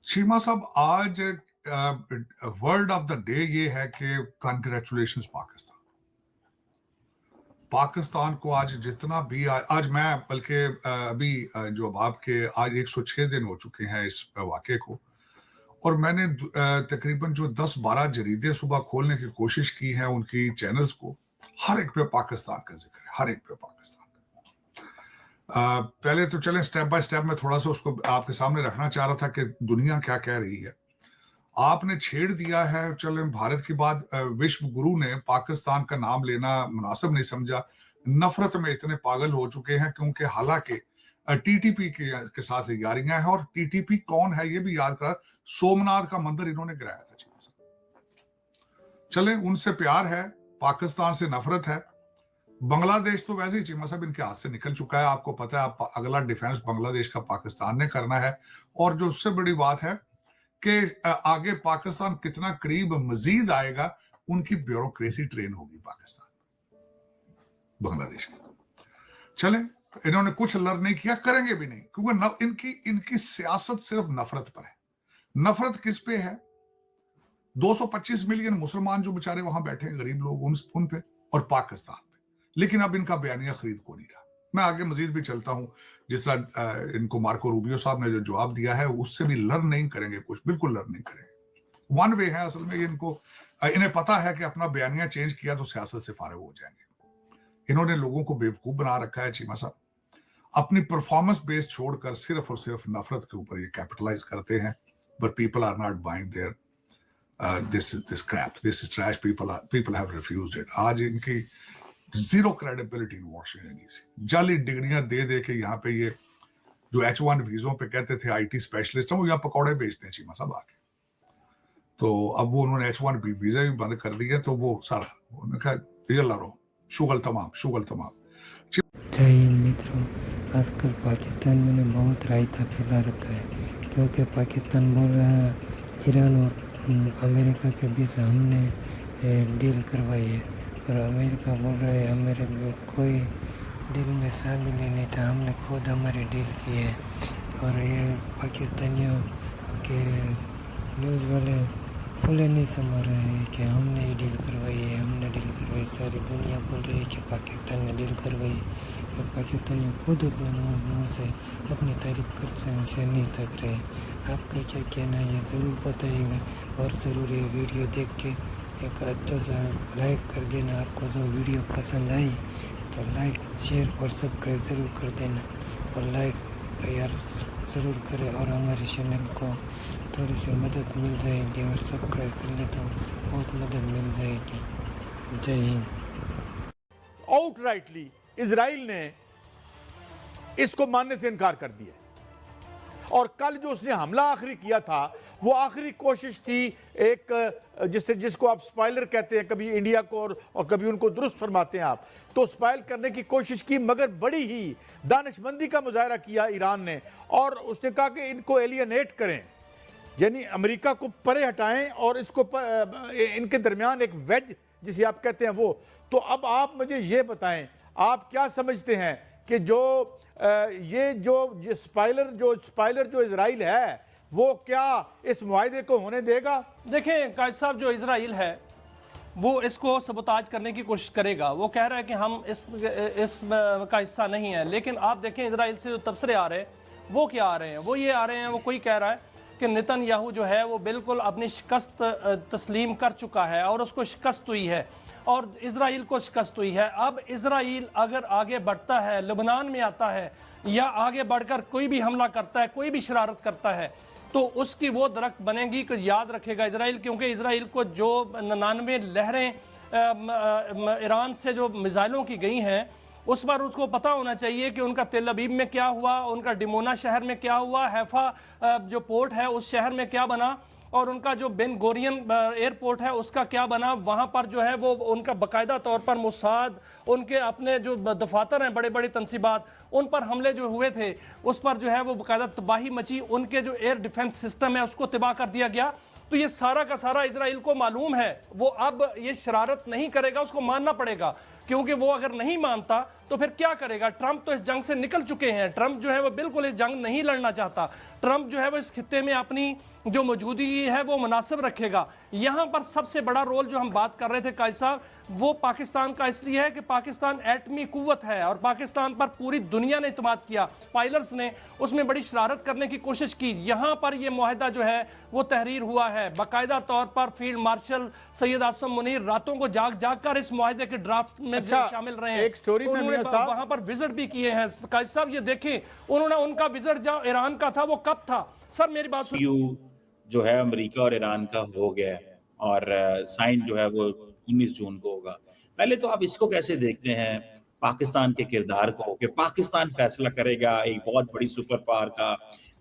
चीमा साहब, आज word of the day ये है कि कंग्रेचुलेशंस पाकिस्तान। पाकिस्तान को आज जितना भी आज मैं बल्कि अभी जो अब आपके आज 106 दिन हो चुके हैं इस वाक़े को, और मैंने तकरीबन जो 10-12 जरीदे सुबह खोलने की कोशिश की है उनकी चैनल्स को, हर एक पे पाकिस्तान का जिक्र है, हर एक पे पाकिस्तान। पहले तो चलें स्टेप बाय स्टेप में थोड़ा सा उसको आपके सामने रखना चाह रहा था कि दुनिया क्या कह रही है। आपने छेड़ दिया है, चलें भारत के बाद विश्व गुरु ने पाकिस्तान का नाम लेना मुनासिब नहीं समझा। नफरत में इतने पागल हो चुके हैं क्योंकि हालांकि टीटीपी के साथ यारियां हैं, और टीटीपी कौन है ये भी याद करा। सोमनाथ का मंदिर इन्होंने गिराया था। चले, उनसे प्यार है, पाकिस्तान से नफरत है। बांग्लादेश तो वैसे ही चीमा साहब इनके हाथ से निकल चुका है, आपको पता है। आप अगला डिफेंस बांग्लादेश का पाकिस्तान ने करना है। और जो उससे बड़ी बात है कि आगे पाकिस्तान कितना करीब मजीद आएगा, उनकी ब्यूरोक्रेसी ट्रेन होगी पाकिस्तान बांग्लादेश की। चले, इन्होंने कुछ लर्न नहीं किया, करेंगे भी नहीं, क्योंकि इनकी सियासत सिर्फ नफरत पर है। नफरत किस पे है? 225 मिलियन मुसलमान जो बेचारे वहां बैठे हैं, गरीब लोग, उन पे, और पाकिस्तान पे। लेकिन अब इनका बयानिया खरीद को नहीं रहा। मैं आगे मजीद भी चलता हूं। जिस तरह इनको मार्को रूबियो साहब ने जो जवाब दिया है, उससे भी लर्न नहीं करेंगे, कुछ बिल्कुल लर्न नहीं करेंगे। वन वे है असल में। इन्हें पता है कि अपना बयानिया चेंज किया तो सियासत से फारिग हो जाएंगे। इन्होंने लोगों को बेवकूफ बना रखा है चीमा साहब। अपनी परफॉर्मेंस बेस छोड़कर सिर्फ और सिर्फ नफरत के ऊपर ये कैपिटलाइज करते हैं। But people are not buying their this crap, this is trash. People have refused it. आज इनकी zero credibility in Washington DC. जाली डिग्रियां दे दे के यहाँ पे ये जो H1 वीजों पे कहते थे आईटी स्पेशलिस्ट हैं, वो यहाँ पकौड़े बेचते हैं चीमा साहब आके। तो अब वो उन्होंने H1 वीजा भी बंद कर दिया, तो वो सारा उन्होंने कहा ये लड़ो, शुगल तमाम। जय हिंद मित्रों, आजकल पाकिस्तानियों ने बहुत रायता फैला रखा है, क्योंकि पाकिस्तान बोल रहा है ईरान और अमेरिका के बीच हमने डील करवाई है, और अमेरिका बोल रहा है हमारे कोई डील में शामिल ही नहीं था, हमने खुद हमारी डील की है। और ये पाकिस्तानियों के न्यूज़ वाले फुले नहीं समझ रहे हैं कि हमने ही डील करवाई है, हमने डील करवाई। सारी दुनिया बोल रही है कि पाकिस्तान ने डील करवाई। और पाकिस्तानी खुद अपने मुँह से अपनी तारीफ करने से नहीं थक रहे। आपका क्या कहना है ये ज़रूर बताइएगा, और ज़रूर ये वीडियो देख के एक अच्छा सा लाइक कर देना। आपको जो वीडियो पसंद आई तो लाइक, शेयर और सब्सक्राइब ज़रूर कर देना, और लाइक यार ज़रूर करें, और हमारे चैनल को थोड़ी सी मदद मिल जाएगी, और सब्सक्राइब कर ले तो बहुत मदद मिल जाएगी। जय हिंद। आउटराइटली इजराइल ने इसको मानने से इनकार कर दिया, और कल जो उसने हमला आखिरी किया था वो आखिरी कोशिश थी एक जिसको आप स्पाइलर कहते हैं, कभी इंडिया को और कभी उनको दुरुस्त फरमाते हैं आप, तो स्पाइल करने की कोशिश की, मगर बड़ी ही दानिशमंदी का मुजाहरा किया ईरान ने, और उसने कहा कि इनको एलियनेट करें, यानी अमेरिका को परे हटाएं और इसको इनके दरमियान एक वेज जिसे आप कहते हैं वो। तो अब आप मुझे ये बताएं, आप क्या समझते हैं कि जो स्पाइलर जो इजराइल है वो क्या इस मुआहदे को होने देगा? देखें कायद साहब, जो इजराइल है वो इसको सबोताज करने की कोशिश करेगा। वो कह रहा है कि हम इस का हिस्सा नहीं है, लेकिन आप देखें इजराइल से जो तबसरे आ रहे हैं वो क्या आ रहे हैं? वो ये आ रहे हैं, वो कोई कह रहा है कि नेतन्याहू जो है वो बिल्कुल अपनी शिकस्त तस्लीम कर चुका है, और उसको शिकस्त हुई है, और इजराइल को शिकस्त हुई है। अब इजराइल अगर आगे बढ़ता है, लेबनान में आता है, या आगे बढ़कर कोई भी हमला करता है, कोई भी शरारत करता है, तो उसकी वो दरख्त बनेगी कि याद रखेगा इजराइल, क्योंकि इजराइल को जो 99 लहरें ईरान से जो मिसाइलों की गई हैं, उस पर उसको पता होना चाहिए कि उनका तेल अबीब में क्या हुआ, उनका डिमोना शहर में क्या हुआ, हैफा जो पोर्ट है उस शहर में क्या बना, और उनका जो बेन गोरियन एयरपोर्ट है उसका क्या बना। वहां पर जो है वो उनका बाकायदा तौर पर मुसाद, उनके अपने जो दफातर हैं, बड़े बड़े तनसीबात, उन पर हमले जो हुए थे उस पर जो है वो बाकायदा तबाही मची, उनके जो एयर डिफेंस सिस्टम है उसको तबाह कर दिया गया। तो ये सारा का सारा इजराइल को मालूम है, वो अब ये शरारत नहीं करेगा, उसको मानना पड़ेगा, क्योंकि वो अगर नहीं मानता तो फिर क्या करेगा? ट्रंप तो इस जंग से निकल चुके हैं, ट्रंप जो है वो बिल्कुल इस जंग नहीं लड़ना चाहता। ट्रंप जो है वो इस खित्ते में अपनी जो मौजूदगी है वो मुनासिब रखेगा। यहां पर सबसे बड़ा रोल जो हम बात कर रहे थे कायद साहब, वो पाकिस्तान का इसलिए है कि पाकिस्तान एटमी कुव्वत है और पाकिस्तान पर पूरी दुनिया ने इत्मीनाद किया। स्पाइलर्स ने उसमें बड़ी शरारत करने की कोशिश की। यहां पर यह मुआहदा जो है वो तहरीर हुआ है। बाकायदा तौर पर फील्ड मार्शल सैयद आसम मुनीर रातों को जाग जाग कर इस मुआहदे के ड्राफ्ट में शामिल रहे हैं। एक स्टोरी में उन्होंने मियां साहब वहां पर विजिट भी किए हैं। कायद साहब ये देखें, उन्होंने उनका विजिट जो ईरान का था वो कब था? सर मेरी बात सुनिए। जो है अमेरिका और ईरान का हो गया है और साइन जो है वो 19 जून को होगा। पहले तो आप इसको कैसे देखते हैं पाकिस्तान के किरदार को, कि पाकिस्तान फैसला करेगा एक बहुत बड़ी सुपर पावर का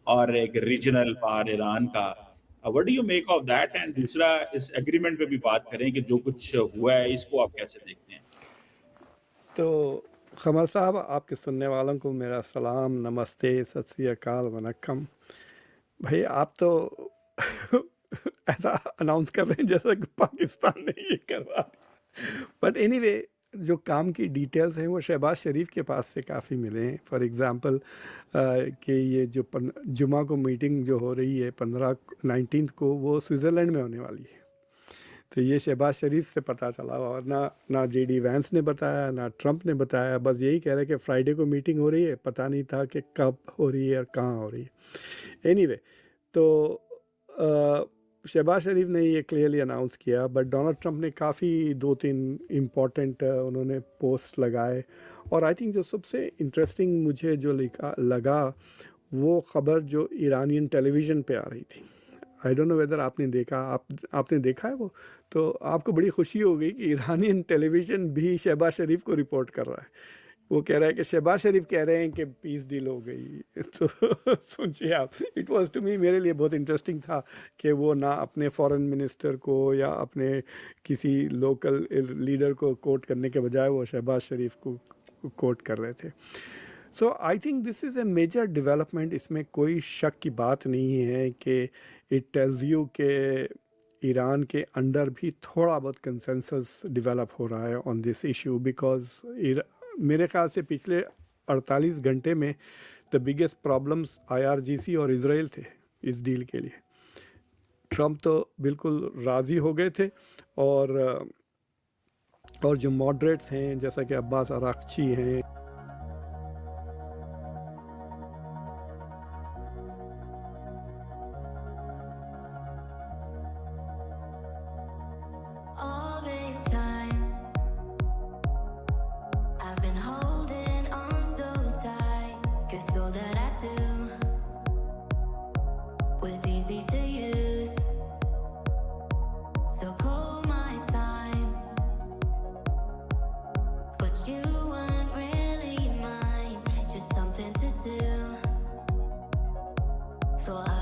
और एक रीजनल पावर ईरान का। What do you make of that? And दूसरा इस एग्रीमेंट पे भी बात करें कि जो कुछ हुआ है इसको आप कैसे देखते हैं? तो खमर साहब, आपके सुनने वालों को मेरा सलाम, नमस्ते, सत श्री अकाल, वनक्कम। भाई आप तो ऐसा अनाउंस कर रहे हैं जैसा कि पाकिस्तान ने ये करवा दिया। बट एनीवे, जो काम की डिटेल्स हैं वो शहबाज शरीफ के पास से काफ़ी मिले हैं। फॉर एग्ज़ाम्पल कि ये जो जुमा को मीटिंग जो हो रही है 19 को, वो स्विट्ज़रलैंड में होने वाली है। तो ये शहबाज शरीफ से पता चला, और ना JD वैंस ने बताया, ना ट्रंप ने बताया। बस यही कह रहे हैं कि फ्राइडे को मीटिंग हो रही है, पता नहीं था कि कब हो रही है और कहाँ हो रही है। एनीवे, तो शहबाज शरीफ ने ये क्लियरली अनाउंस किया, बट डोनाल्ड ट्रंप ने काफ़ी 2-3 इम्पॉर्टेंट उन्होंने पोस्ट लगाए। और आई थिंक जो सबसे इंटरेस्टिंग मुझे जो लगा वो ख़बर जो ईरानियन टेलीविज़न पे आ रही थी। आई डोंट नो वेदर आपने देखा, आपने देखा है वो? तो आपको बड़ी खुशी हो गई कि ईरानियन टेलीविज़न भी शहबाज शरीफ को रिपोर्ट कर रहा है। वो कह रहा है कि शहबाज शरीफ कह रहे हैं कि पीस डील हो गई। तो सोचिए आप, इट वाज टू मी, मेरे लिए बहुत इंटरेस्टिंग था कि वो ना अपने फॉरेन मिनिस्टर को या अपने किसी लोकल लीडर को कोट करने के बजाय वो शहबाज शरीफ को कोट कर रहे थे। So I think this is a major development. इसमें कोई शक की बात नहीं है कि इट टेल्स यू कि ईरान के अंडर भी थोड़ा बहुत कंसेंसस डेवलप हो रहा है ऑन दिस इशू, बिकॉज मेरे ख्याल से पिछले 48 घंटे में द बिगेस्ट प्रॉब्लम्स IRGC और इज़राइल थे इस डील के लिए। ट्रंप तो बिल्कुल राज़ी हो गए थे, और जो मॉडरेट्स हैं जैसा कि अब्बास अराक्ची हैं, All this time, I've been holding on so tight, 'cause all that I do was easy to use. So call my time, but you weren't really mine, just something to do. Thought